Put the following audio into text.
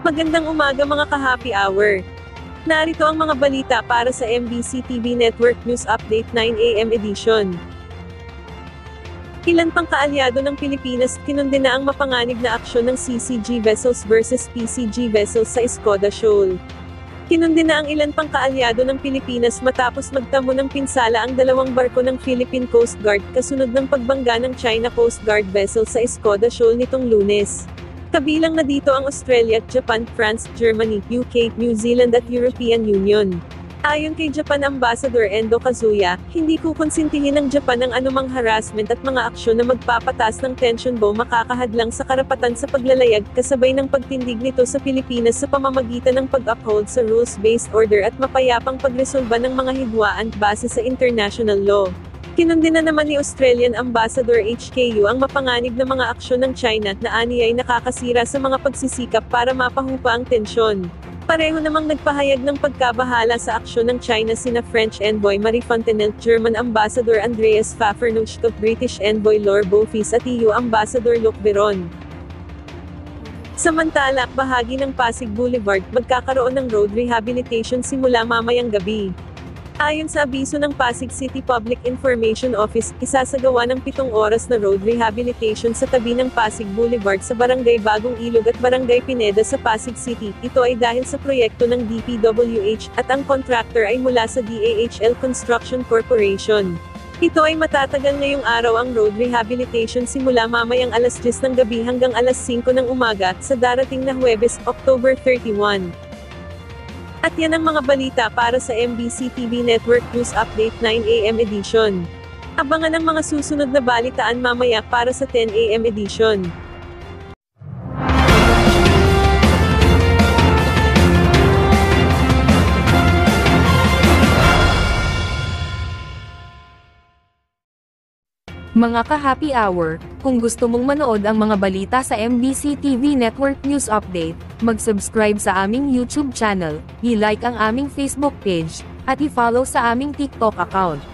Magandang umaga mga ka-happy hour. Narito ang mga balita para sa MBC TV Network News Update 9 AM edition. Ilan pang kaalyado ng Pilipinas kinundena ang mapanganib na aksyon ng CCG vessels versus PCG vessels sa Escoda Shoal. Kinundena ang ilan pang kaalyado ng Pilipinas matapos magtamo ng pinsala ang dalawang barko ng Philippine Coast Guard kasunod ng pagbangga ng China Coast Guard vessel sa Escoda Shoal nitong Lunes. Kabilang na dito ang Australia, Japan, France, Germany, UK, New Zealand at European Union. Ayon kay Japan Ambassador Endo Kazuya, hindi kukonsintihin ng Japan ang anumang harassment at mga aksyon na magpapataas ng tension o makakahadlang sa karapatan sa paglalayag kasabay ng pagtindig nito sa Pilipinas sa pamamagitan ng pag-uphold sa rules-based order at mapayapang pagresolba ng mga hidwaan base sa international law. Kinundena naman ni Australian Ambassador HKU ang mapanganib na mga aksyon ng China na aniya ay nakakasira sa mga pagsisikap para mapahupa ang tensyon. Pareho namang nagpahayag ng pagkabahala sa aksyon ng China sina French Envoy Marie Fontenelle, German Ambassador Andreas Pfeffernuchko, British Envoy Laure Beaufils at EU Ambassador Luc Biron. Samantala, bahagi ng Pasig Boulevard magkakaroon ng road rehabilitation simula mamayang gabi. Ayon sa abiso ng Pasig City Public Information Office, isasagawa ng 7 oras na road rehabilitation sa tabi ng Pasig Boulevard sa Barangay Bagong Ilog at Barangay Pineda sa Pasig City. Ito ay dahil sa proyekto ng DPWH, at ang contractor ay mula sa DAHL Construction Corporation. Ito ay matatagal ngayong araw ang road rehabilitation simula mamayang alas 10 ng gabi hanggang alas 5 ng umaga, sa darating na Huwebes, October 31. At yan ang mga balita para sa MBC TV Network News Update 9 AM edition. Abangan ang mga susunod na balitaan mamaya para sa 10 AM edition. Mga ka-happy hour, kung gusto mong manood ang mga balita sa MBC TV Network News Update, mag-subscribe sa aming YouTube channel, i-like ang aming Facebook page, at i-follow sa aming TikTok account.